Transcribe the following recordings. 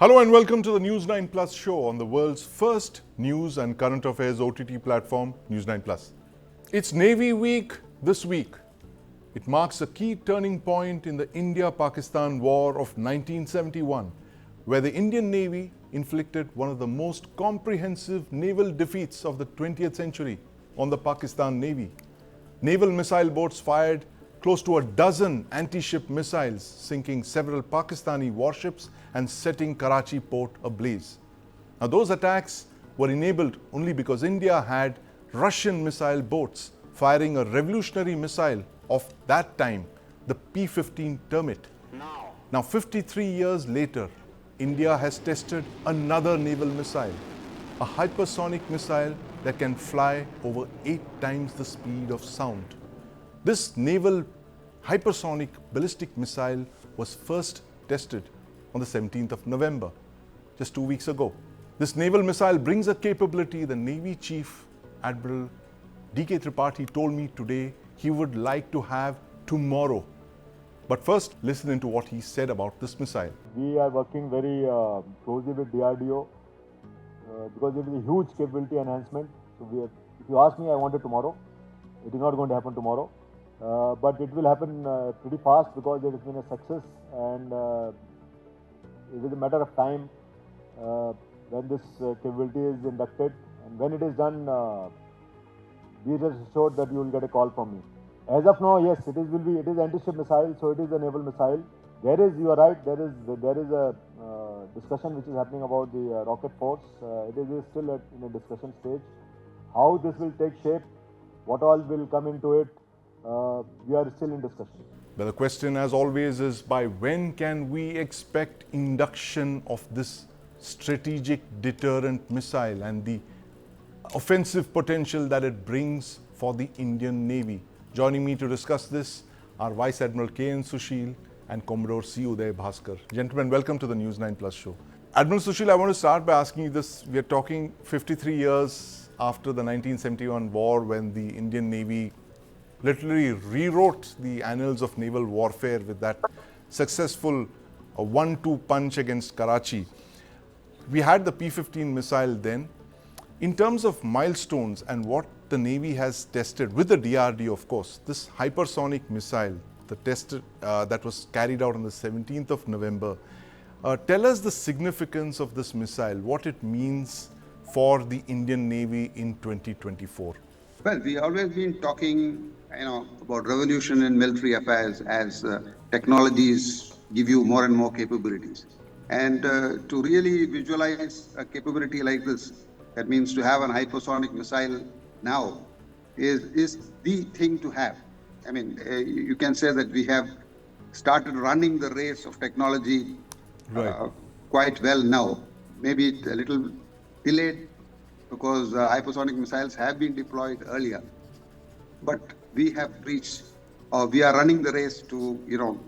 Hello and welcome to the News9 Plus show on the world's first news and current affairs OTT platform, News9 Plus. It's Navy Week this week. It marks a key turning point in the India-Pakistan War of 1971, where the Indian Navy inflicted one of the most comprehensive naval defeats of the 20th century on the Pakistan Navy. Naval missile boats fired close to a dozen anti-ship missiles, sinking several Pakistani warships and setting Karachi port ablaze. Now, those attacks were enabled only because India had Russian missile boats firing a revolutionary missile of that time, the P-15 Termit. Now, 53 years later, India has tested another naval missile, a hypersonic missile that can fly over 8 times the speed of sound. This naval hypersonic ballistic missile was first tested on the 17th of November, just 2 weeks ago. This naval missile brings a capability the Navy Chief Admiral D.K. Tripathi told me today he would like to have tomorrow. But first, listen into what he said about this missile. We are working very closely with DRDO because it is a huge capability enhancement. So if you ask me, I want it tomorrow. It is not going to happen tomorrow. But it will happen pretty fast because it has been a success, and it is a matter of time when this capability is inducted, and when it is done, be rest assured that you will get a call from me. As of now, yes, it is anti-ship missile, so it is a naval missile. You are right, there is a discussion which is happening about the rocket force. It is still in a discussion stage. How this will take shape, what all will come into it, we are still in discussion. But the question, as always, is by when can we expect induction of this strategic deterrent missile and the offensive potential that it brings for the Indian Navy? Joining me to discuss this are Vice Admiral K.N. Sushil and Commodore C. Uday Bhaskar. Gentlemen, welcome to the News9 Plus show. Admiral Sushil, I want to start by asking you this. We are talking 53 years after the 1971 war, when the Indian Navy literally rewrote the annals of naval warfare with that successful 1-2 punch against Karachi. We had the P-15 missile then. In terms of milestones and what the Navy has tested with the DRDO, of course, this hypersonic missile, the test that was carried out on the 17th of November. Tell us the significance of this missile, what it means for the Indian Navy in 2024. Well, we always been talking, about revolution in military affairs as technologies give you more and more capabilities. And to really visualize a capability like this, that means to have an hypersonic missile now is the thing to have. I mean, you can say that we have started running the race of technology quite well now. Maybe it's a little delayed because hypersonic missiles have been deployed earlier. But we have reached, or we are running the race to,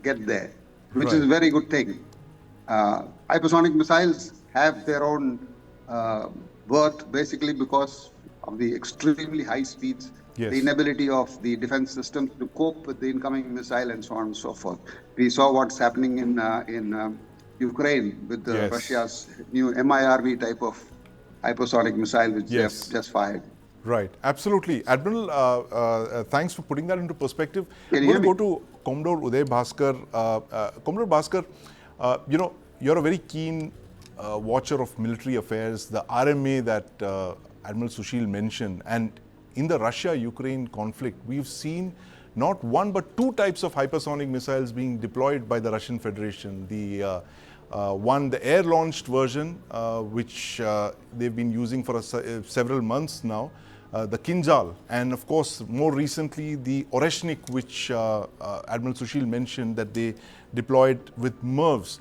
get there, which is a very good thing. Hypersonic missiles have their own worth basically because of the extremely high speeds, the inability of the defense systems to cope with the incoming missile and so on and so forth. We saw what's happening in Ukraine with Russia's new MIRV type of hypersonic missile which they have just fired. Right, absolutely. Admiral, thanks for putting that into perspective. Can I'm going to go to Commodore Uday Bhaskar. Commodore Bhaskar, you're a very keen watcher of military affairs, the RMA that Admiral Sushil mentioned. And in the Russia-Ukraine conflict, we've seen not one but 2 types of hypersonic missiles being deployed by the Russian Federation. The air-launched version, which they've been using for several months now, the Kinjal, and of course, more recently, the Oreshnik, which Admiral Sushil mentioned that they deployed with MIRVs.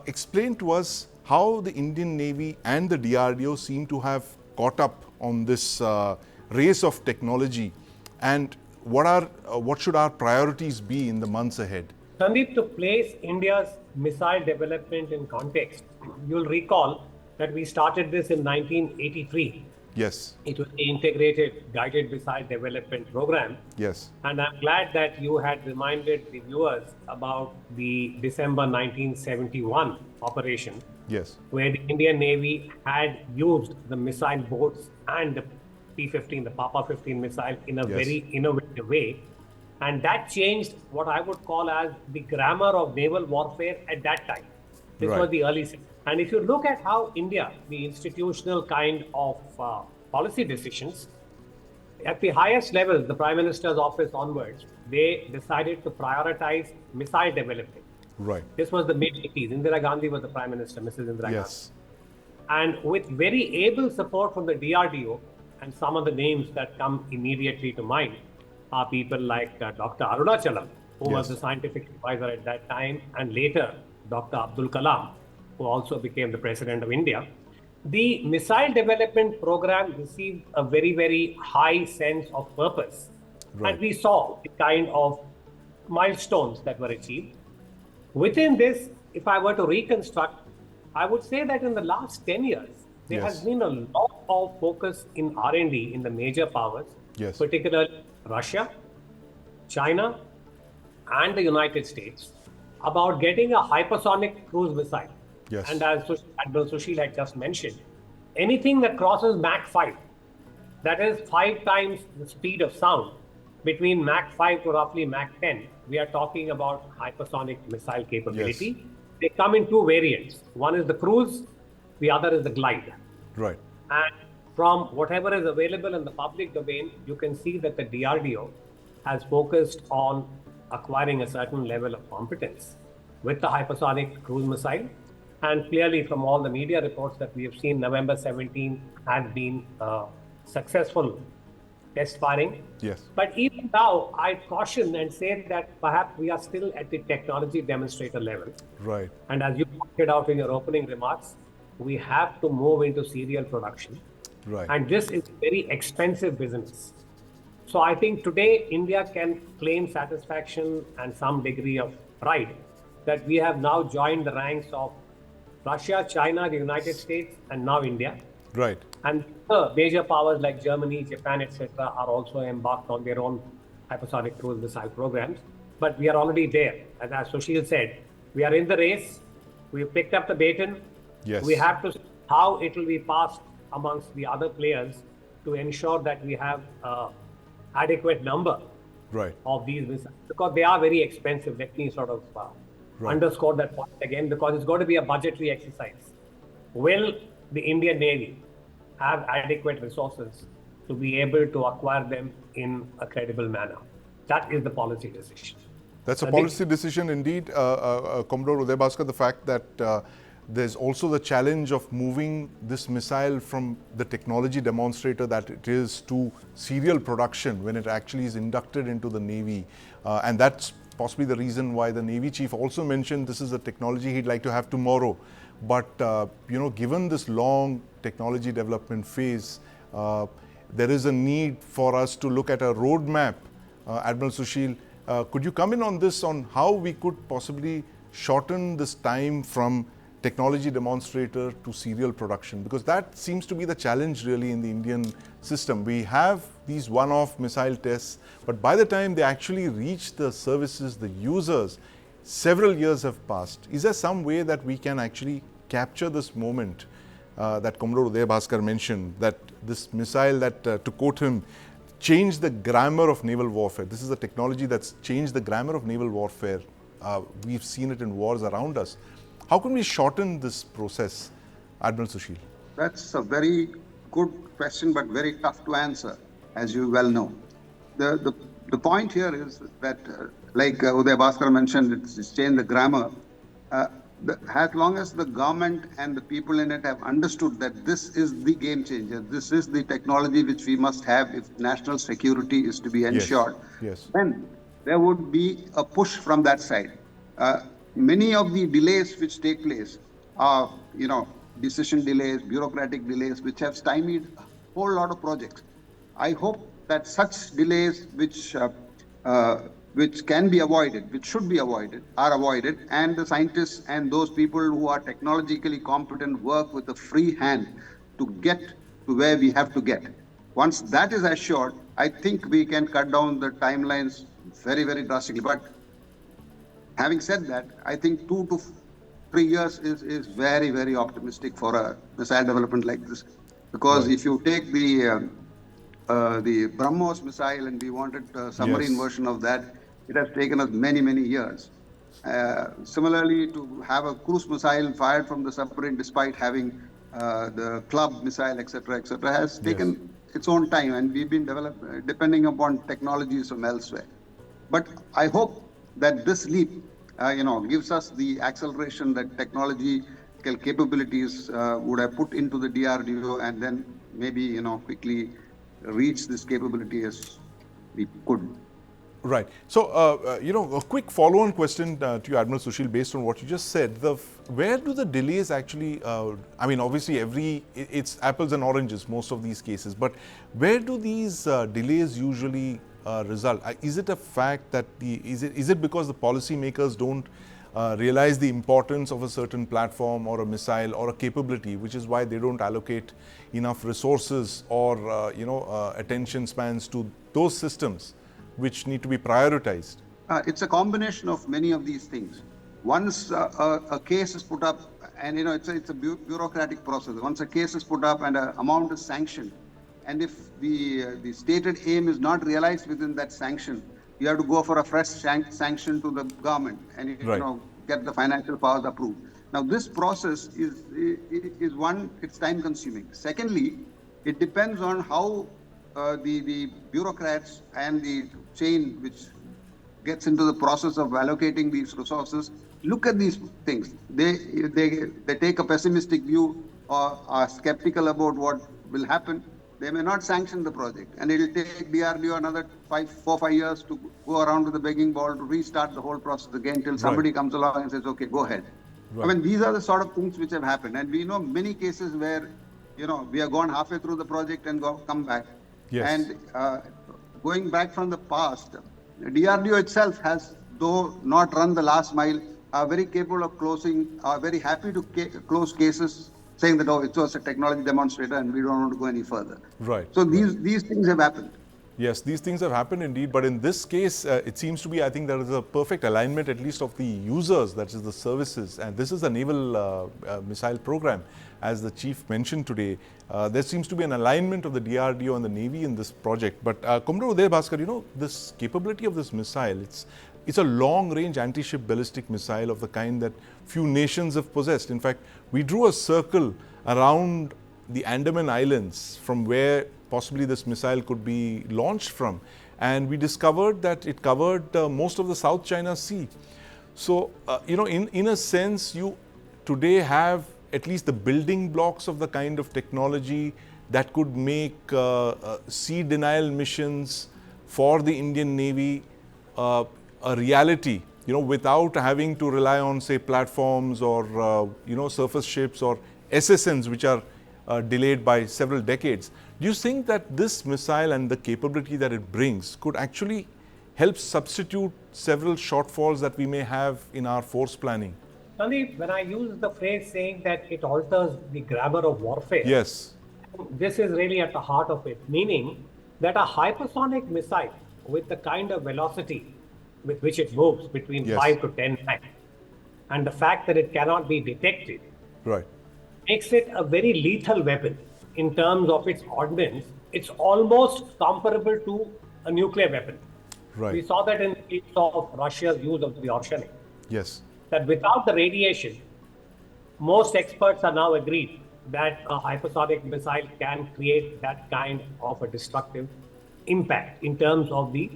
Explain to us how the Indian Navy and the DRDO seem to have caught up on this race of technology, and what should our priorities be in the months ahead? Sandeep, to place India's missile development in context, you'll recall that we started this in 1983. Yes. It was the Integrated Guided Missile Development Program. Yes. And I'm glad that you had reminded the viewers about the December 1971 operation, Yes. where the Indian Navy had used the missile boats and the P-15, the Papa 15 missile in a Yes. very innovative way. And that changed what I would call as the grammar of naval warfare at that time. This Right. was the early 60s. And if you look at how India, the institutional kind of policy decisions, at the highest levels, the Prime Minister's office onwards, they decided to prioritize missile development. Right. This was the mid-80s. Indira Gandhi was the Prime Minister, Mrs. Indira Yes. Gandhi. And with very able support from the DRDO, and some of the names that come immediately to mind are people like Dr. Arunachalam, who was Yes. the scientific advisor at that time, and later Dr. Abdul Kalam, who also became the President of India. The missile development program received a very, very high sense of purpose. Right. And we saw the kind of milestones that were achieved. Within this, if I were to reconstruct, I would say that in the last 10 years, there Yes. has been a lot of focus in R&D in the major powers, Yes. particularly Russia, China, and the United States, about getting a hypersonic cruise missile. Yes. And as Admiral Sushil had just mentioned, anything that crosses Mach 5, that is 5 times the speed of sound, between Mach 5 to roughly Mach 10, we are talking about hypersonic missile capability. Yes. They come in two variants. One is the cruise, the other is the glide. Right. And from whatever is available in the public domain, you can see that the DRDO has focused on acquiring a certain level of competence with the hypersonic cruise missile. And clearly, from all the media reports that we have seen, November 17 has been successful test firing. Yes. But even now, I caution and say that perhaps we are still at the technology demonstrator level. Right. And as you pointed out in your opening remarks, we have to move into serial production. Right. And this is very expensive business. So I think today India can claim satisfaction and some degree of pride that we have now joined the ranks of Russia, China, the United States, and now India. Right. And major powers like Germany, Japan, etc., are also embarked on their own hypersonic cruise missile programs. But we are already there. And as Sushil said, we are in the race. We've picked up the baton. Yes. We have to see how it will be passed amongst the other players to ensure that we have adequate number Right. of these missiles, because they are very expensive. Let me sort of Right. underscore that point again, because it's going to be a budgetary exercise. Will the Indian Navy have adequate resources to be able to acquire them in a credible manner? That is the policy decision. That's a I policy decision indeed, Commodore Uday Bhaskar. The fact that there's also the challenge of moving this missile from the technology demonstrator that it is to serial production when it actually is inducted into the Navy. And that's possibly the reason why the Navy chief also mentioned this is a technology he'd like to have tomorrow. But, given this long technology development phase, there is a need for us to look at a roadmap. Admiral Sushil, could you come in on this, on how we could possibly shorten this time from technology demonstrator to serial production? Because that seems to be the challenge really in the Indian system. We have these one-off missile tests, but by the time they actually reach the services, the users, several years have passed. Is there some way that we can actually capture this moment that Commodore Uday Bhaskar mentioned, that this missile that, to quote him, changed the grammar of naval warfare? This is a technology that's changed the grammar of naval warfare. We've seen it in wars around us. How can we shorten this process, Admiral Sushil? That's a very good question, but very tough to answer, as you well know. The point here is that, like Uday Bhaskar mentioned, it's changed the grammar. As long as the government and the people in it have understood that this is the game changer, this is the technology which we must have if national security is to be ensured, Yes. then there would be a push from that side. Many of the delays which take place are, decision delays, bureaucratic delays, which have stymied a whole lot of projects. I hope that such delays which can be avoided, which should be avoided, are avoided, and the scientists and those people who are technologically competent work with a free hand to get to where we have to get. Once that is assured, I think we can cut down the timelines very, very drastically. But having said that, I think 2 to 3 years is very, very optimistic for a missile development like this. Because Right. if you take the BrahMos missile and we wanted a submarine Yes. version of that, it has taken us many, many years. Similarly, to have a cruise missile fired from the submarine despite having the club missile, etc., has Yes. taken its own time, and we've been depending upon technologies from elsewhere. But I hope that this leap, gives us the acceleration that technological capabilities would have put into the DRDO, and then maybe, quickly reach this capability as we could. Right. So, a quick follow-on question to you, Admiral Sushil, based on what you just said. Where do the delays actually? I mean, obviously, it's apples and oranges, most of these cases. But where do these delays usually result? Is it a fact that is it because the policymakers don't realize the importance of a certain platform or a missile or a capability, which is why they don't allocate enough resources or attention spans to those systems which need to be prioritized? It's a combination of many of these things. Once a case is put up, and it's a bureaucratic process. Once a case is put up and an amount is sanctioned, and if the stated aim is not realized within that sanction, you have to go for a fresh sanction to the government and get the financial powers approved. Now, this process is one, it's time consuming. Secondly, it depends on how the bureaucrats and the chain which gets into the process of allocating these resources look at these things. They take a pessimistic view or are skeptical about what will happen. They may not sanction the project, and it will take DRDO another 4-5 years to go around with the begging ball to restart the whole process again till somebody comes along and says, okay, go ahead. Right. I mean, these are the sort of things which have happened, and we know many cases where we have gone halfway through the project and come back. Yes. And going back from the past, DRDO itself has, though not run the last mile, are very capable of very happy to close cases saying that, it was a technology demonstrator and we don't want to go any further. Right. So these things have happened. Yes, these things have happened indeed, but in this case, it seems to be, I think there is a perfect alignment at least of the users, that is the services, and this is the naval missile program. As the chief mentioned today, there seems to be an alignment of the DRDO and the Navy in this project. But Commodore Uday Bhaskar, this capability of this missile, it's a long-range anti-ship ballistic missile of the kind that few nations have possessed. In fact, we drew a circle around the Andaman Islands from where possibly this missile could be launched from, and we discovered that it covered most of the South China Sea. So, in a sense, you today have at least the building blocks of the kind of technology that could make sea denial missions for the Indian Navy a reality, without having to rely on, say, platforms or, surface ships or SSNs, which are delayed by several decades. Do you think that this missile and the capability that it brings could actually help substitute several shortfalls that we may have in our force planning? Sandeep, when I use the phrase saying that it alters the grammar of warfare, yes, this is really at the heart of it, meaning that a hypersonic missile with the kind of velocity with which it moves between 5 to 10 Mach, and the fact that it cannot be detected, right, makes it a very lethal weapon in terms of its ordnance. It's almost comparable to a nuclear weapon. Right. We saw that in the case of Russia's use of the LRAShM. Yes. That without the radiation, most experts are now agreed that a hypersonic missile can create that kind of a destructive impact in terms of the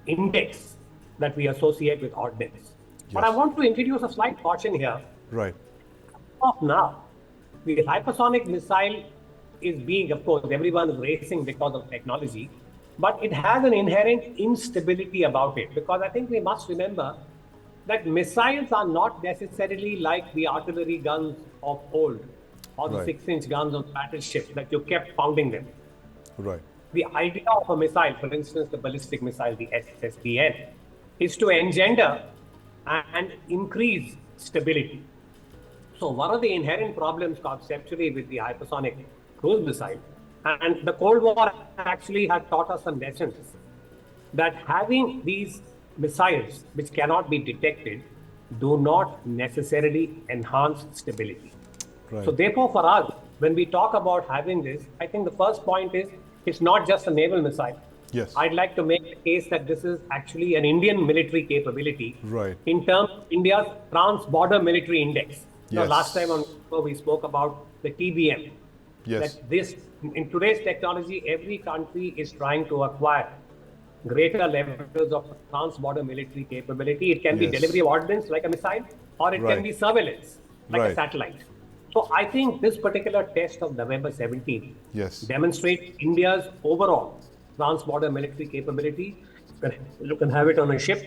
index that we associate with ordnance. Yes. But I want to introduce a slight caution here. Right. Of now, the hypersonic missile is being, of course, everyone is racing because of technology, but it has an inherent instability about it, because I think we must remember that missiles are not necessarily like the artillery guns of old or the 6-inch guns on battleships that you kept pounding them. Right. The idea of a missile, for instance, the ballistic missile, the SSBN, is to engender and increase stability. So one of the inherent problems conceptually with the hypersonic cruise missile, and the Cold War actually had taught us some lessons, that having these missiles which cannot be detected do not necessarily enhance stability. Right. So therefore, for us, when we talk about having this, I think the first point is it's not just a naval missile. Yes. I'd like to make the case that this is actually an Indian military capability Right. in terms of India's trans-border military index. Yes. Last time on we spoke about the TBM. Yes. That this, in today's technology, every country is trying to acquire greater levels of trans-border military capability. It can be Yes. delivery of ordnance like a missile, or it Right. can be surveillance like Right. a satellite. So I think this particular test of November 17 Yes. demonstrates India's overall trans-border military capability. You can have it on a ship.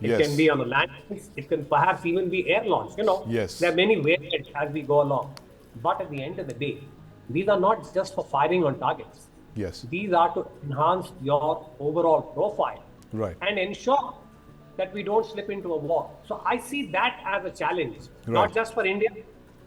It Yes. can be on a land. It can perhaps even be air launched. Yes. There are many variants as we go along. But at the end of the day, these are not just for firing on targets. Yes. These are to enhance your overall profile Right. and ensure that we don't slip into a war. So I see that as a challenge, Right. not just for India,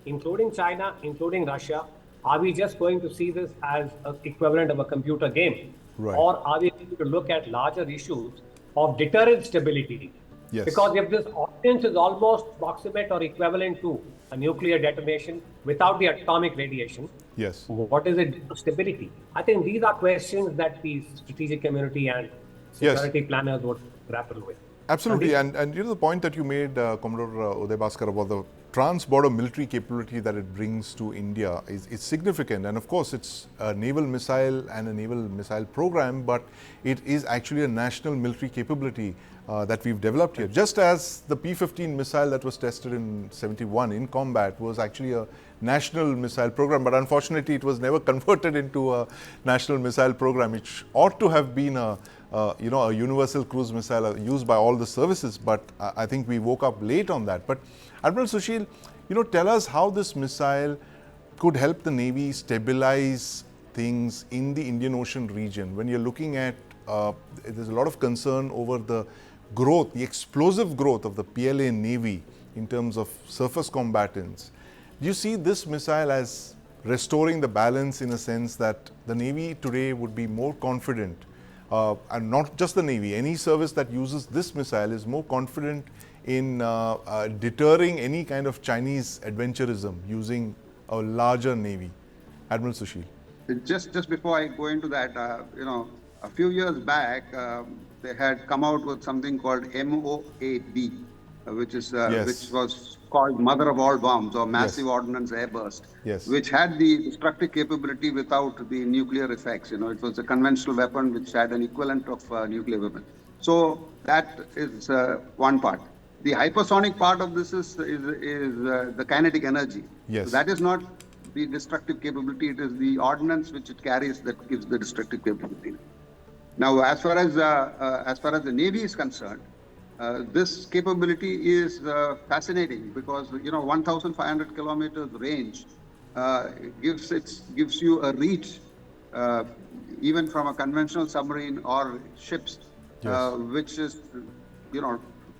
including China, including Russia. Are we just going to see this as an equivalent of a computer game? Right. Or are we going to look at larger issues of deterrent stability? Yes. Because if this ordnance is almost proximate or equivalent to a nuclear detonation without the atomic radiation, Yes. what is it to stability? I think these are questions that the strategic community and security planners would grapple with. Absolutely, and the point that you made, Commodore Uday Bhaskar, about the trans-border military capability that it brings to India is significant. And of course, it's a naval missile and a naval missile program, but it is actually a national military capability that we've developed here. Just as the P-15 missile that was tested in 71 in combat was actually a national missile program, but unfortunately it was never converted into a national missile program, which ought to have been a universal cruise missile used by all the services, but I think we woke up late on that. But Admiral Sushil, tell us how this missile could help the Navy stabilize things in the Indian Ocean region. When you're looking at, there's a lot of concern over the growth, the explosive growth of the PLA Navy in terms of surface combatants. Do you see this missile as restoring the balance in a sense that the Navy today would be more confident, and not just the Navy, any service that uses this missile is more confident in deterring any kind of Chinese adventurism using a larger Navy? Admiral Sushil. Just before I go into that, a few years back, they had come out with something called MOAB, which was called Mother of All Bombs, or Massive Ordnance Airburst, which had the destructive capability without the nuclear effects. It was a conventional weapon which had an equivalent of nuclear weapon. So that is one part. The hypersonic part of this is the kinetic energy. Yes. So that is not the destructive capability, it is the ordnance which it carries that gives the destructive capability. Now, as far as the Navy is concerned, this capability is fascinating because 1,500 kilometers range gives you a reach even from a conventional submarine or ships, which is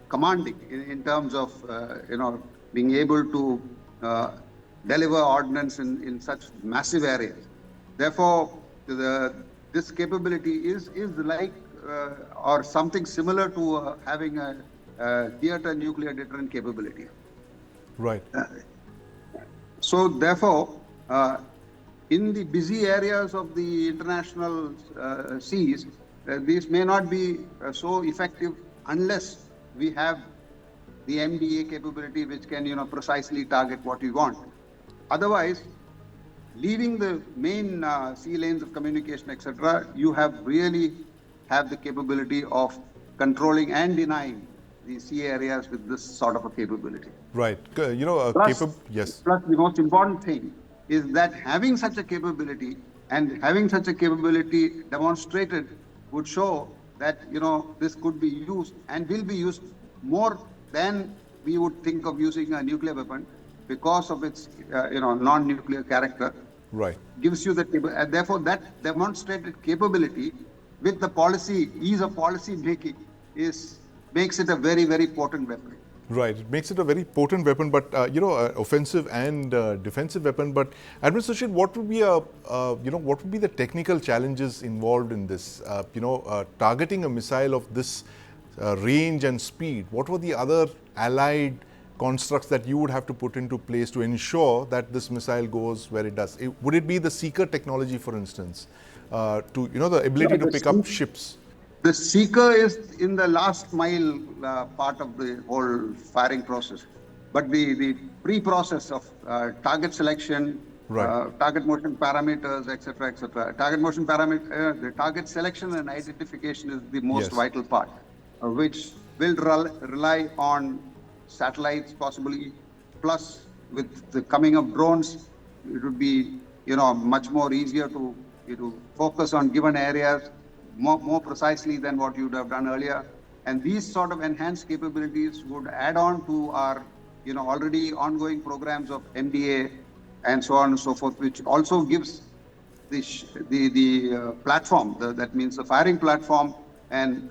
commanding in terms of being able to deliver ordnance in such massive areas. Therefore, this capability is like or something similar to having a theater nuclear deterrent capability. Right. So therefore, in the busy areas of the international seas, these may not be so effective unless we have the MDA capability which can precisely target what we want. Otherwise, leaving the main sea lanes of communication, etc., you really have the capability of controlling and denying the sea areas with this sort of a capability. Right. Plus, the most important thing is that having such a capability demonstrated would show that this could be used and will be used more than we would think of using a nuclear weapon because of its non-nuclear character. Right. Gives you and therefore that demonstrated capability with the ease of policy making makes it a very, very potent weapon. Right, it makes it a very potent weapon, but offensive and defensive weapon. But Admiral Sushil, what would be the technical challenges involved in this? Targeting a missile of this range and speed. What were the other allied constructs that you would have to put into place to ensure that this missile goes where it does? Would it be the seeker technology, for instance, to the ability to pick up ships? The seeker is in the last mile part of the whole firing process. But the pre-process of target selection, Right. target motion parameters, etc., target motion parameter, the target selection and identification is the most Yes. vital part, which will rely on satellites possibly, plus with the coming of drones, it would be much more easier to focus on given areas more precisely than what you would have done earlier. And these sort of enhanced capabilities would add on to our already ongoing programs of MDA and so on and so forth, which also gives the platform, that means the firing platform, and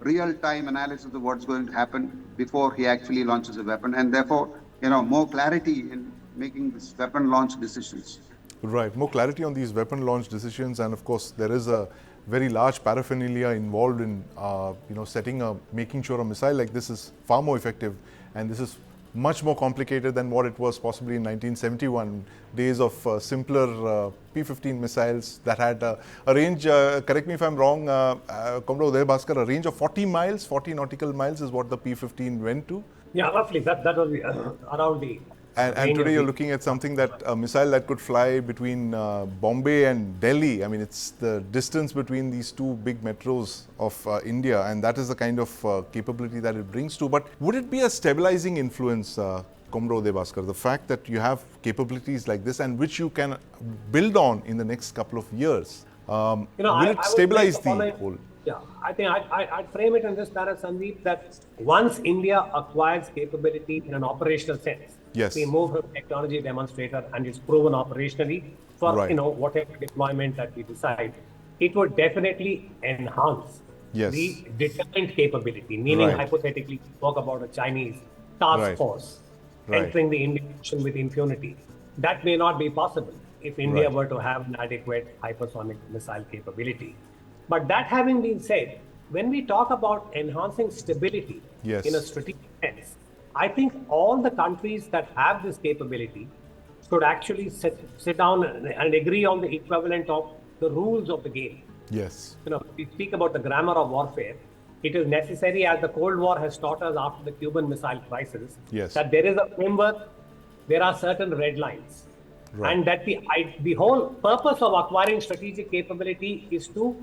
real-time analysis of what's going to happen before he actually launches a weapon, and therefore more clarity in making this weapon launch decisions. Right, more clarity on these weapon launch decisions, and of course there is a very large paraphernalia involved in making sure a missile like this is far more effective, and this is much more complicated than what it was possibly in 1971, days of simpler P-15 missiles that had a range, correct me if I'm wrong, Commodore Uday Bhaskar, a range of 40 miles, 40 nautical miles is what the P-15 went to. Yeah, roughly, that was around the... And today you're looking at something that, a missile that could fly between Bombay and Delhi. I mean, it's the distance between these two big metros of India, and that is the kind of capability that it brings to. But would it be a stabilizing influence, Commodore Uday Bhaskar, the fact that you have capabilities like this and which you can build on in the next couple of years? Will it stabilize the whole? Yeah, I think I'd frame it in this manner, Sandeep, that once India acquires capability in an operational sense, yes, we move from technology demonstrator and it's proven operationally for right, whatever deployment that we decide, it would definitely enhance yes, the deterrent capability, meaning right, hypothetically spoke about a Chinese task right, force right, entering the Indian Ocean with impunity. That may not be possible if India right, were to have an adequate hypersonic missile capability. But that having been said, when we talk about enhancing stability yes, in a strategic sense, I think all the countries that have this capability should actually sit down and agree on the equivalent of the rules of the game. yes, We speak about the grammar of warfare. It is necessary, as the Cold War has taught us after the Cuban Missile Crisis, yes, that there is a framework, there are certain red lines. right, And that the whole purpose of acquiring strategic capability is to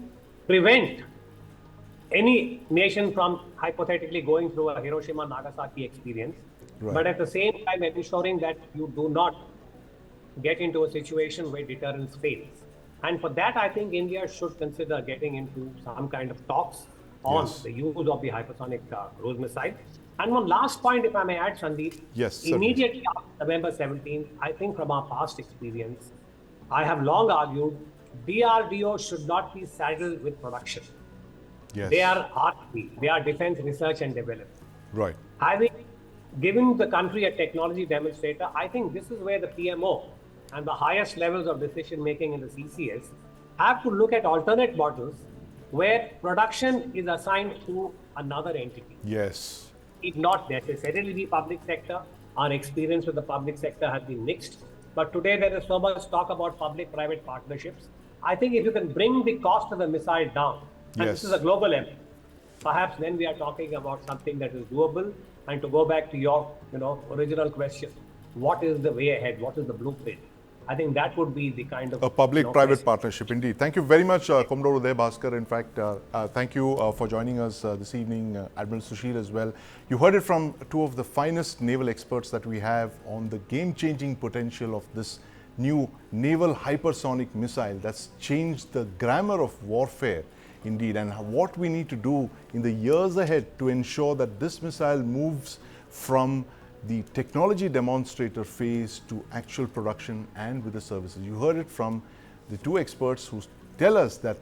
prevent any nation from hypothetically going through a Hiroshima-Nagasaki experience, right, but at the same time ensuring that you do not get into a situation where deterrence fails. And for that, I think India should consider getting into some kind of talks on yes, the use of the hypersonic cruise missile. And one last point, if I may add, Sandeep, yes, certainly, immediately after November 17th, I think from our past experience, I have long argued DRDO should not be saddled with production. yes, They are R&D, they are defense research and development. right, Having given the country a technology demonstrator, I think this is where the PMO and the highest levels of decision making in the CCS have to look at alternate models where production is assigned to another entity. yes, It not necessarily be public sector. Our experience with the public sector has been mixed. But today there is so much talk about public-private partnerships. I think if you can bring the cost of the missile down, and yes, this is a global effort, perhaps then we are talking about something that is doable. And to go back to your original question, what is the way ahead? What is the blueprint? I think that would be the kind of a public-private partnership, indeed. Thank you very much, Commodore Uday Bhaskar. In fact, thank you for joining us this evening, Admiral Sushil as well. You heard it from two of the finest naval experts that we have on the game-changing potential of this new naval hypersonic missile that's changed the grammar of warfare, indeed, and what we need to do in the years ahead to ensure that this missile moves from the technology demonstrator phase to actual production and with the services. You heard it from the two experts who tell us that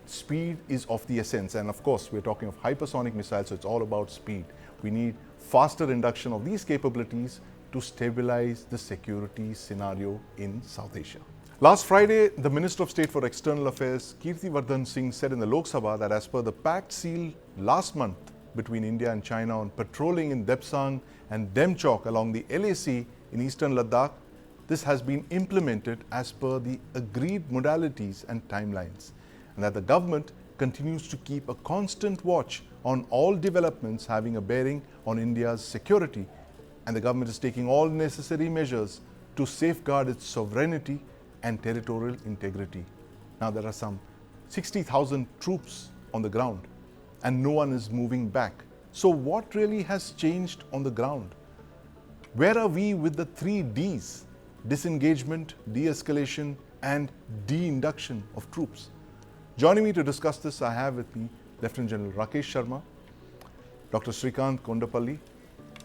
speed is of the essence. And of course, we're talking of hypersonic missiles, so it's all about speed. We need faster induction of these capabilities to stabilize the security scenario in South Asia. Last Friday, the Minister of State for External Affairs, Kirti Vardhan Singh, said in the Lok Sabha that as per the pact seal last month between India and China on patrolling in Depsang and Demchok along the LAC in eastern Ladakh, this has been implemented as per the agreed modalities and timelines, and that the government continues to keep a constant watch on all developments having a bearing on India's security, and the government is taking all necessary measures to safeguard its sovereignty and territorial integrity. Now there are some 60,000 troops on the ground and no one is moving back. So what really has changed on the ground? Where are we with the 3 Ds? Disengagement, de-escalation and de-induction of troops. Joining me to discuss this, I have with me Lieutenant General LRAShM, Dr. Srikanth Kondapalli,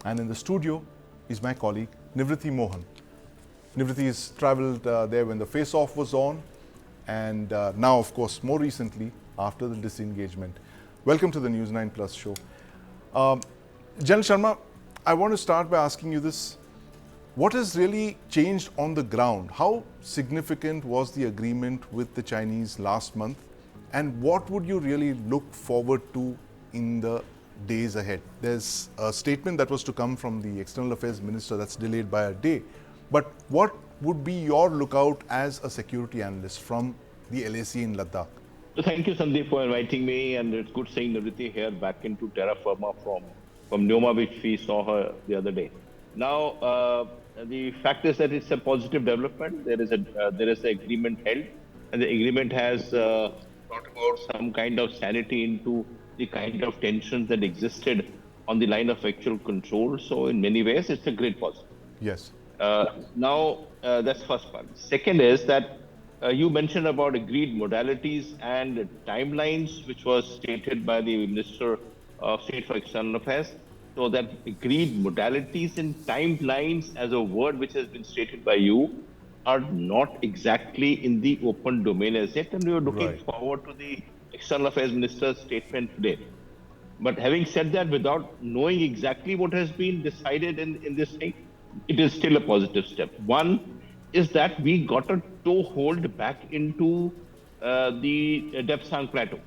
and in the studio is my colleague Nivriti Mohan. Nivriti has travelled there when the face-off was on, and now, of course, more recently after the disengagement. Welcome to the News9 Plus show. General Sharma, I want to start by asking you this. What has really changed on the ground? How significant was the agreement with the Chinese last month? And what would you really look forward to in the days ahead? There's a statement that was to come from the External Affairs Minister that's delayed by a day. But what would be your lookout as a security analyst from the LAC in Ladakh? So thank you, Sandeep, for inviting me, and it's good seeing Nivriti here back into terra firma from Neoma, which we saw her the other day. Now, the fact is that it's a positive development. There is an agreement held, and the agreement has brought about some kind of sanity into the kind of tensions that existed on the line of actual control. So in many ways, it's a great positive. Yes. Now, that's first part. Second is that you mentioned about agreed modalities and timelines, which was stated by the Minister of State for External Affairs. So that agreed modalities and timelines as a word which has been stated by you are not exactly in the open domain as yet, and we are looking forward to the External Affairs Minister's statement today. But having said that, without knowing exactly what has been decided in this thing, it is still a positive step. One is that we got a toehold back into the Depsang Plateau.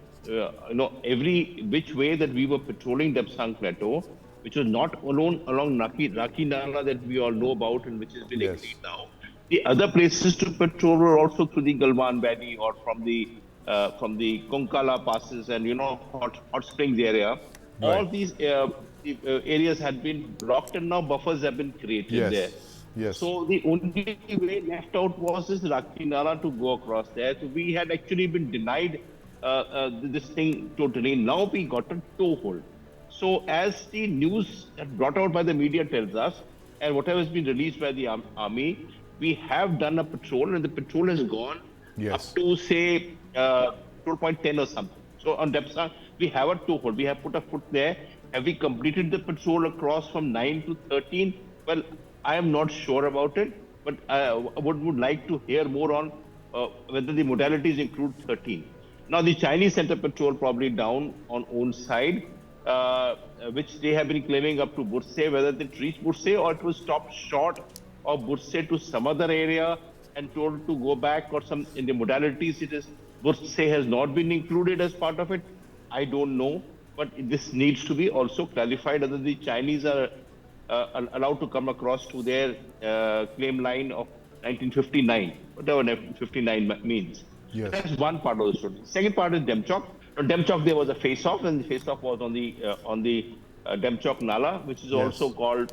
Every which way that we were patrolling Depsang Plateau, which was not alone along Raki Nala that we all know about and which has been agreed now. The other places to patrol were also through the Galwan Valley or from the Konkala passes and hot springs area. Right. All these areas had been blocked and now buffers have been created there. Yes. So the only way left out was this Raki Nala to go across there. So we had actually been denied this thing totally. Now we got a toehold. So as the news brought out by the media tells us, and whatever has been released by the army, we have done a patrol, and the patrol has gone up to, say, patrol point 10 or something. So on Depsang, we have a toehold. We have put a foot there. Have we completed the patrol across from 9 to 13? Well, I am not sure about it, but I would like to hear more on whether the modalities include 13. Now, the Chinese sent a patrol probably down on own side, which they have been claiming up to Burse, whether it reached Burse or it was stopped short of Burse to some other area and told to go back, or some in the modalities it is Burse has not been included as part of it. I don't know, but this needs to be also clarified whether the Chinese are allowed to come across to their claim line of 1959, whatever 1959 means. Yes. That's one part of the story. Second part is Demchok. On Demchok, there was a face-off, and the face-off was on the Demchok Nala, which is also called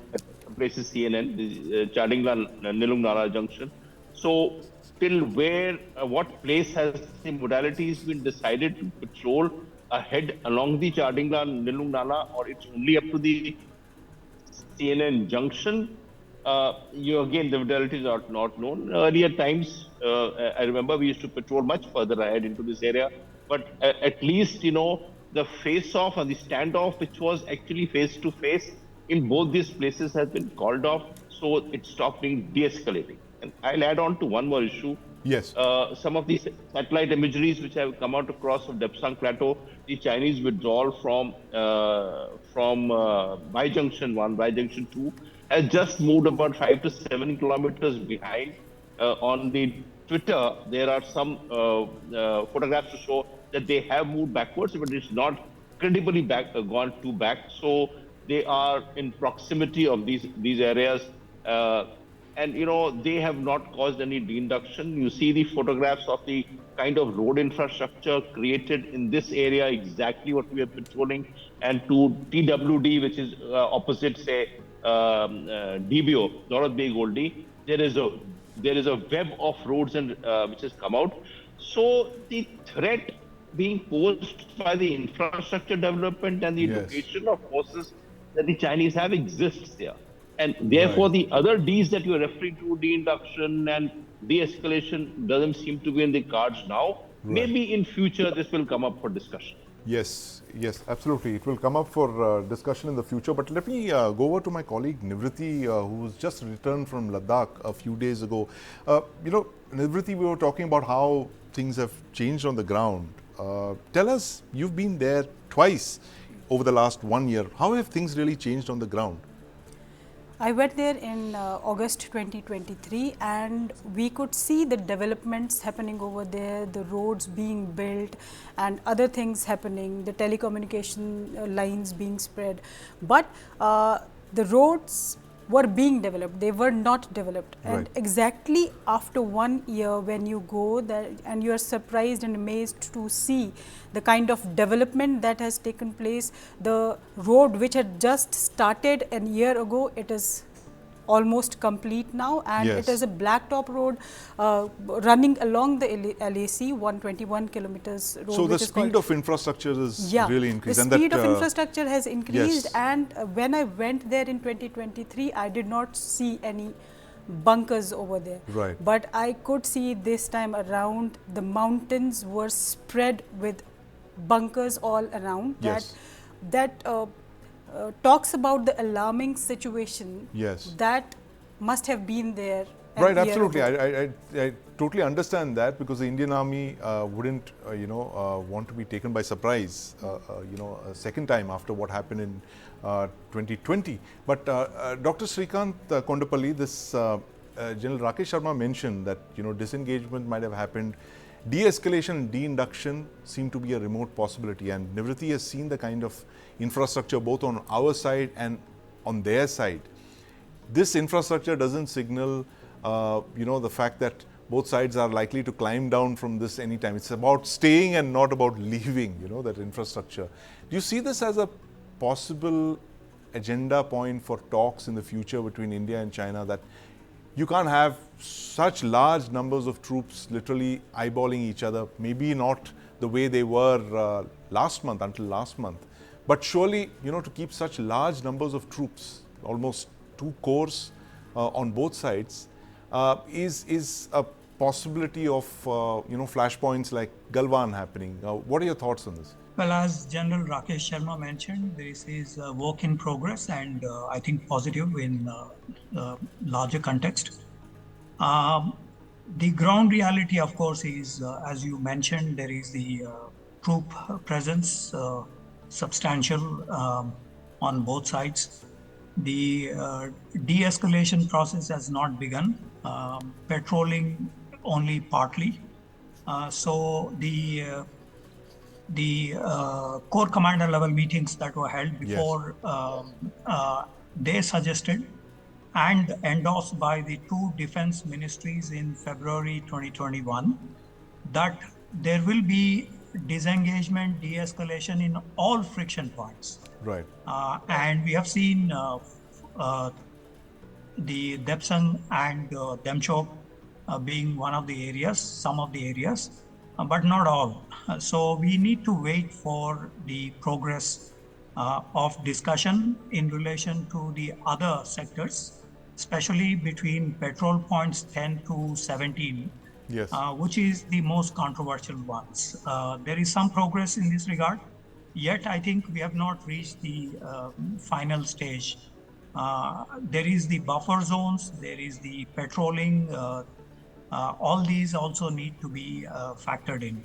places CNN, the Chardingla Nilung Nala Junction. So, till where, what place has the modalities been decided to patrol ahead along the Chardingla Nilung Nala, or it's only up to the CNN Junction? Again, the modalities are not known. Earlier times, I remember we used to patrol much further ahead into this area. But at least, the face-off and the standoff, which was actually face-to-face in both these places, has been called off. So it stopped being de-escalating. And I'll add on to one more issue. Yes. Some of these satellite imageries which have come out across of Depsang Plateau, the Chinese withdrawal from Bai Junction 1, Bai Junction 2, has just moved about 5 to 7 kilometers behind. On the Twitter, there are some photographs to show that they have moved backwards, but it's not incredibly gone too back. So they are in proximity of these areas, and they have not caused any deinduction. You see the photographs of the kind of road infrastructure created in this area, exactly what we are patrolling, and to TWD, which is opposite, say, DBO, Dorot Bay Goldie, there is a web of roads and which has come out. So the threat being posed by the infrastructure development and the Yes. location of forces that the Chinese have exists there. And therefore, Right. the other Ds that you are referring to, de-induction and de-escalation, doesn't seem to be in the cards now. Right. Maybe in future, this will come up for discussion. Yes, yes, absolutely. It will come up for discussion in the future. But let me go over to my colleague Nivriti, who's just returned from Ladakh a few days ago. Nivriti, we were talking about how things have changed on the ground. Tell us, you've been there twice over the last 1 year. How have things really changed on the ground? I went there in August 2023 and we could see the developments happening over there, the roads being built and other things happening, the telecommunication lines being spread. But the roads were being developed, they were not developed. Right. And exactly after 1 year when you go there and you are surprised and amazed to see the kind of development that has taken place, the road which had just started a year ago, it is almost complete now, and Yes. it is a blacktop road running along the LAC 121 kilometers road. So the which is speed called- of infrastructure is yeah, really increased. the And speed that, of infrastructure has increased, yes. and when I went there in 2023, I did not see any bunkers over there. Right. But I could see this time around the mountains were spread with bunkers all around. Yes. That talks about the alarming situation Yes. that must have been there. a Right, year absolutely. ago. I totally understand that, because the Indian Army wouldn't, want to be taken by surprise, a second time after what happened in 2020. But Dr. Srikanth Kondapalli, this General Rakesh Sharma mentioned that, disengagement might have happened. De-escalation and de-induction seem to be a remote possibility, and Nivriti has seen the kind of infrastructure both on our side and on their side. This infrastructure doesn't signal, the fact that both sides are likely to climb down from this anytime. It's about staying and not about leaving, that infrastructure. Do you see this as a possible agenda point for talks in the future between India and China, that you can't have such large numbers of troops literally eyeballing each other, maybe not the way they were until last month, but surely, to keep such large numbers of troops, almost 2 corps on both sides, is a possibility of, flashpoints like Galwan happening. What are your thoughts on this? Well, as General Rakesh Sharma mentioned, this is a work in progress and I think positive in larger context. The ground reality, of course, is, as you mentioned, there is the troop presence, substantial on both sides. The de-escalation process has not begun, patrolling only partly. So the core commander level meetings that were held before, they suggested and endorsed by the 2 defense ministries in February 2021 that there will be disengagement, de-escalation in all friction points. Right. And we have seen the Depsang and Demchok being one of the areas, some of the areas, but not all. So we need to wait for the progress of discussion in relation to the other sectors, especially between patrol points 10 to 17, Yes. which is the most controversial ones. There is some progress in this regard, yet I think we have not reached the final stage. There is the buffer zones, there is the patrolling, all these also need to be factored in.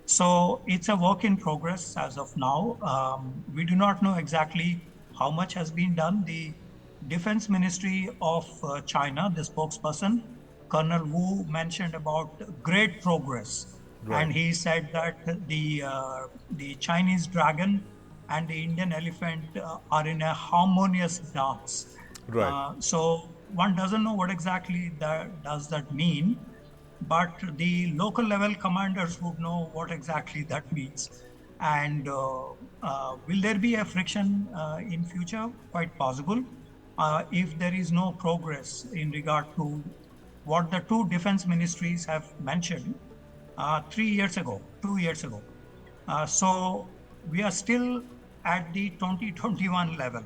So it's a work in progress as of now. We do not know exactly how much has been done. The Defense Ministry of China, the spokesperson, Colonel Wu, mentioned about great progress. Right. And he said that the Chinese Dragon and the Indian elephant are in a harmonious dance. Right. So one doesn't know what exactly does that mean, but the local level commanders would know what exactly that means. And will there be a friction in future? Quite possible. If there is no progress in regard to what the two defense ministries have mentioned 3 years ago, 2 years ago. So we are still at the 2021 level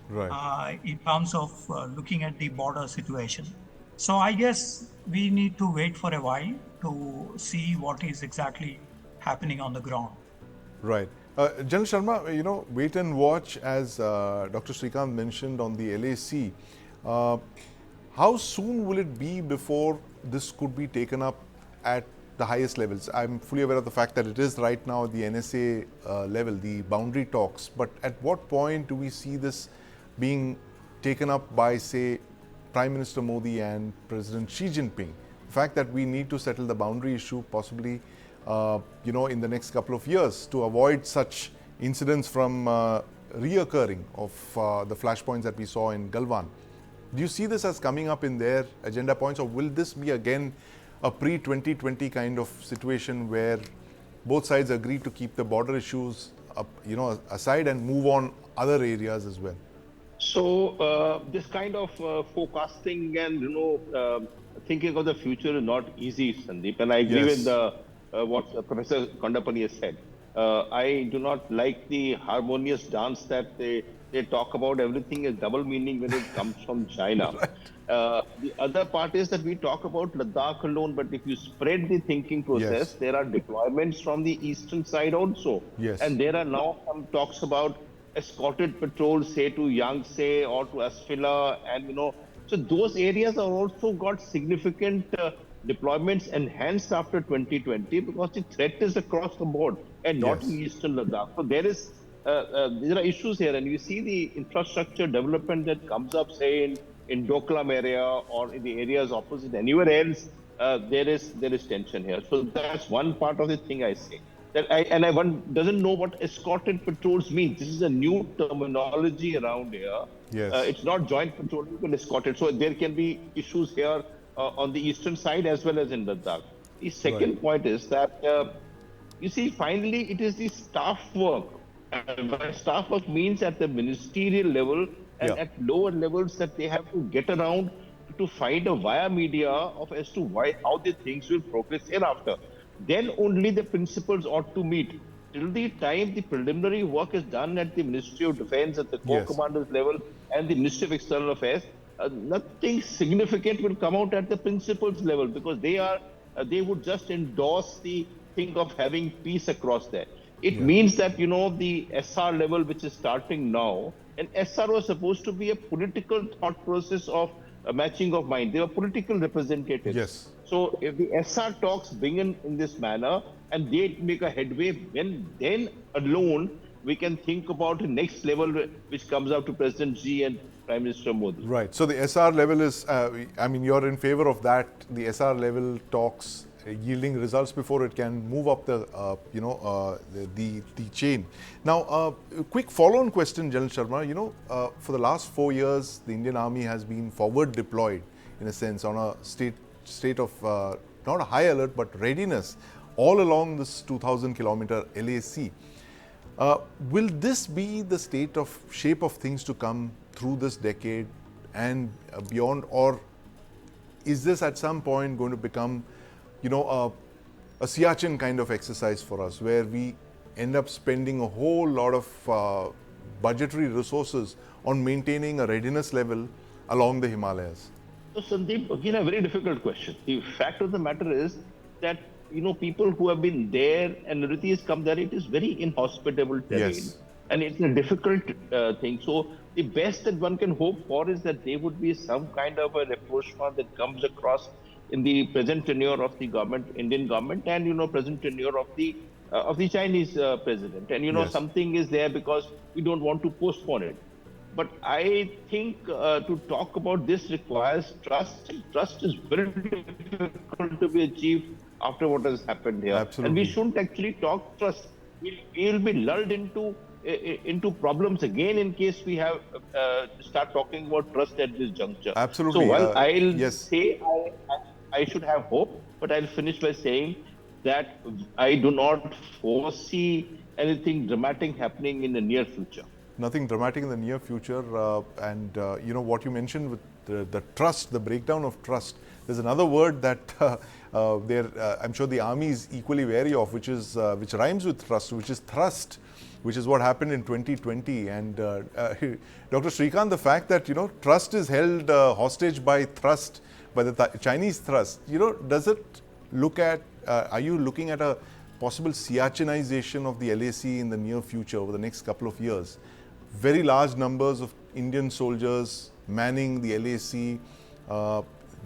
Right. in terms of looking at the border situation. So I guess we need to wait for a while to see what is exactly happening on the ground. Right. General Sharma, wait and watch, as Dr. Srikanth mentioned on the LAC. How soon will it be before this could be taken up at the highest levels? I'm fully aware of the fact that it is right now at the NSA level, the boundary talks. But at what point do we see this being taken up by, say, Prime Minister Modi and President Xi Jinping? The fact that we need to settle the boundary issue possibly in the next couple of years to avoid such incidents from reoccurring of the flashpoints that we saw in Galwan. Do you see this as coming up in their agenda points, or will this be again a pre-2020 kind of situation where both sides agree to keep the border issues aside and move on other areas as well? So this kind of forecasting and thinking of the future is not easy, Sandeep. And I agree Yes. with what Professor Kondapani has said. I do not like the harmonious dance that they talk about. Everything is double meaning when it comes from China. The other part is that we talk about Ladakh alone, but if you spread the thinking process, Yes. there are deployments from the eastern side also. Yes. And there are now some talks about escorted patrols, say to Yangtze or to Asfila, and so those areas are also got significant deployments enhanced after 2020 because the threat is across the board and not in Yes. eastern Ladakh. So there are issues here, and you see the infrastructure development that comes up, say in Doklam area or in the areas opposite anywhere else. There is tension here. So that's one part of the thing I say. One doesn't know what escorted patrols means. This is a new terminology around here. Yes. It's not joint patrol, you can escort it. So there can be issues here on the eastern side as well as in Ladakh. The second point is that, you see, finally, it is the staff work. And by staff work means at the ministerial level and Yeah. at lower levels that they have to get around to find a via media as to how the things will progress hereafter. Then only the principals ought to meet. Till the time the preliminary work is done at the Ministry of Defense, at the Corps Yes. Commanders level, and the Ministry of External Affairs, nothing significant will come out at the principals level because they would just endorse the thing of having peace across there. It Yeah. means that the SR level, which is starting now, and SR was supposed to be a political thought process of a matching of mind. They were political representatives. Yes. So if the SR talks begin in this manner and they make a headway, then alone we can think about the next level which comes up to President Xi and Prime Minister Modi. Right. So the SR level is, you're in favor of that, the SR level talks yielding results before it can move up the chain. Now, a quick follow-on question, General Sharma. For the last 4 years, the Indian Army has been forward deployed, in a sense, on a state of not a high alert but readiness all along this 2,000-kilometer LAC. Will this be the shape of things to come through this decade and beyond, or is this at some point going to become a Siachen kind of exercise for us, where we end up spending a whole lot of budgetary resources on maintaining a readiness level along the Himalayas? So Sandeep, again, a very difficult question. The fact of the matter is that, people who have been there and Riti's come there, it is very inhospitable terrain. Yes. And it's a difficult thing. So the best that one can hope for is that there would be some kind of a rapprochement that comes across in the present tenure of the government, Indian government, and present tenure of the Chinese president. And Yes. something is there because we don't want to postpone it. But I think to talk about this requires trust. Trust is very difficult to be achieved after what has happened here. Absolutely. And we shouldn't actually talk trust. We'll be lulled into into problems again in case we have start talking about trust at this juncture. So Absolutely. while I'll Yes. say I should have hope, but I'll finish by saying that I do not foresee anything dramatic happening in the near future. Nothing dramatic in the near future. And you know what you mentioned with the trust, the breakdown of trust. There's another word that I'm sure the army is equally wary of, which rhymes with trust, which is thrust, which is what happened in 2020. And Dr. Srikanth, the fact that trust is held hostage by thrust, by the Chinese thrust. Does it look at? Are you looking at a possible Siachinization of the LAC in the near future over the next couple of years? Very large numbers of Indian soldiers manning the LAC,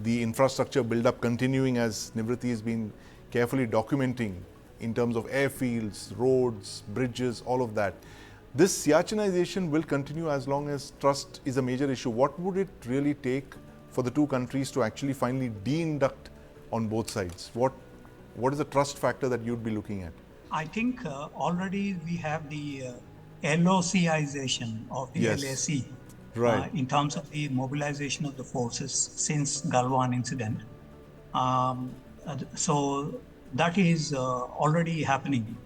the infrastructure build-up continuing as Nivriti has been carefully documenting in terms of airfields, roads, bridges, all of that. This Siachinization will continue as long as trust is a major issue. What would it really take for the two countries to actually finally de-induct on both sides? What is the trust factor that you'd be looking at? I think already we have the LOCization of the Yes. LAC Right. in terms of the mobilization of the forces since Galwan incident. So that is already happening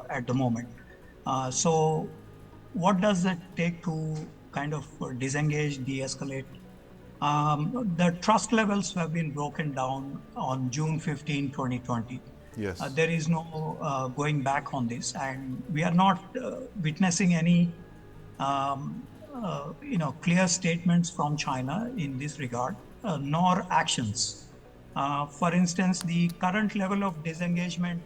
at the moment. So what does it take to kind of disengage, de-escalate? The trust levels have been broken down on June 15, 2020. Yes. There is no going back on this, and we are not witnessing any clear statements from China in this regard, nor actions. For instance, the current level of disengagement,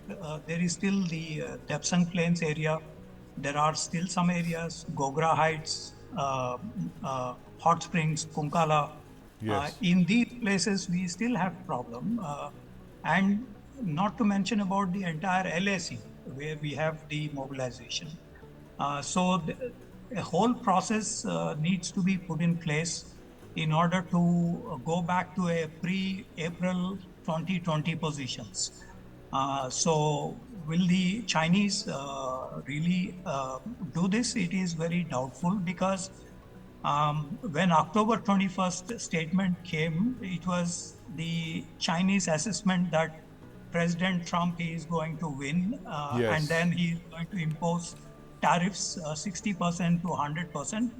there is still the Depsang Plains area. There are still some areas, Gogra Heights, Hot Springs, Kunkala. Yes. In these places, we still have problem. And not to mention about the entire LAC, where we have the mobilization. So a whole process needs to be put in place in order to go back to a pre-April 2020 positions. So will the Chinese really do this? It is very doubtful, because when October 21st statement came, it was the Chinese assessment that President Trump is going to win, Yes. and then he is going to impose tariffs 60% to 100%.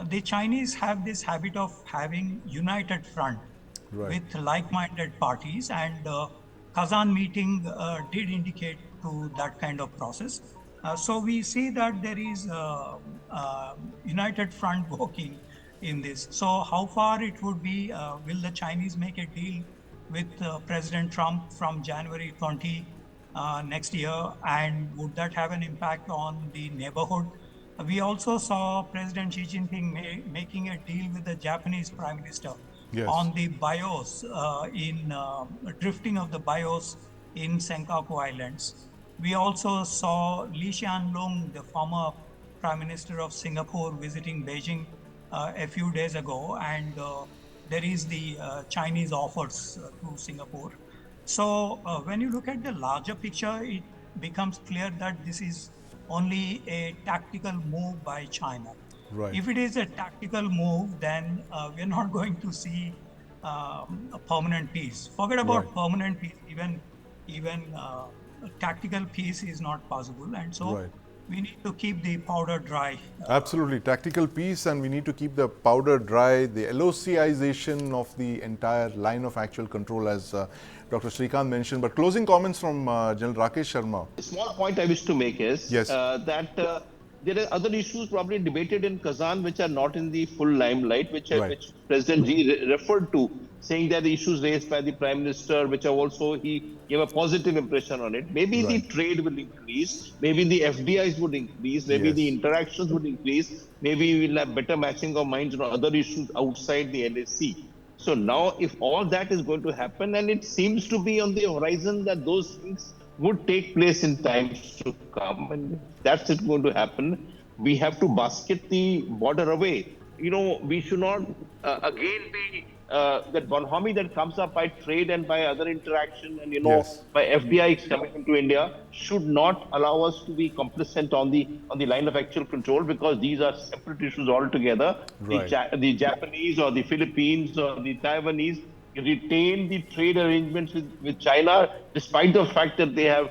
The Chinese have this habit of having united front Right. with like-minded parties, and Kazan meeting did indicate to that kind of process. So we see that there is united front working in this. So how far it would be, will the Chinese make a deal with President Trump from January 20 next year, and would that have an impact on the neighborhood? We also saw President Xi Jinping making a deal with the Japanese Prime Minister. Yes. On the bios, in drifting of the bios in Senkaku Islands. We also saw Lee Hsien Loong, the former Prime Minister of Singapore, visiting Beijing a few days ago, and there is the Chinese offers to Singapore. So when you look at the larger picture, it becomes clear that this is only a tactical move by China. Right. If it is a tactical move, then we're not going to see a permanent peace. Forget about Right. permanent peace, even tactical peace is not possible. And so Right. we need to keep the powder dry. Absolutely. Tactical peace, and we need to keep the powder dry, the LOCization of the entire line of actual control, as Dr. Srikanth mentioned. But closing comments from General Rakesh Sharma. A small point I wish to make is Yes. that there are other issues probably debated in Kazan which are not in the full limelight, which President Xi referred to, saying that the issues raised by the Prime Minister, which are also, he gave a positive impression on it. Maybe the Right. trade will increase, maybe the FDIs would increase, maybe Yes. the interactions would increase, maybe we will have better matching of minds on other issues outside the LAC. So now, if all that is going to happen, and it seems to be on the horizon that those things would take place in times to come, and if that's it going to happen, we have to basket the border away. We should not again be that bonhomie that comes up by trade and by other interaction and, Yes. by FDI coming into India should not allow us to be complacent on the line of actual control, because these are separate issues altogether. Right. The Japanese or the Philippines or the Taiwanese retain the trade arrangements with China, despite the fact that they have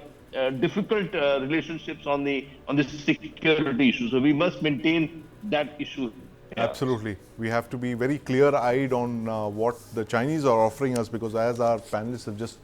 difficult relationships on the security issue. So we must maintain that issue. Absolutely. We have to be very clear-eyed on what the Chinese are offering us, because as our panelists have just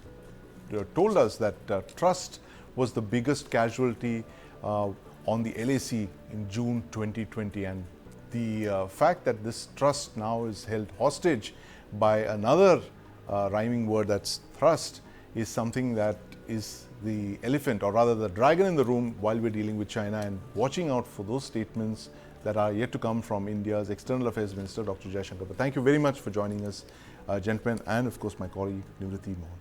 told us that trust was the biggest casualty on the LAC in June 2020, and the fact that this trust now is held hostage by another rhyming word, that's thrust, is something that is the elephant, or rather the dragon in the room while we're dealing with China, and watching out for those statements that are yet to come from India's External Affairs Minister, Dr. Jaishankar. But thank you very much for joining us, gentlemen, and of course my colleague Nimrati Mohan.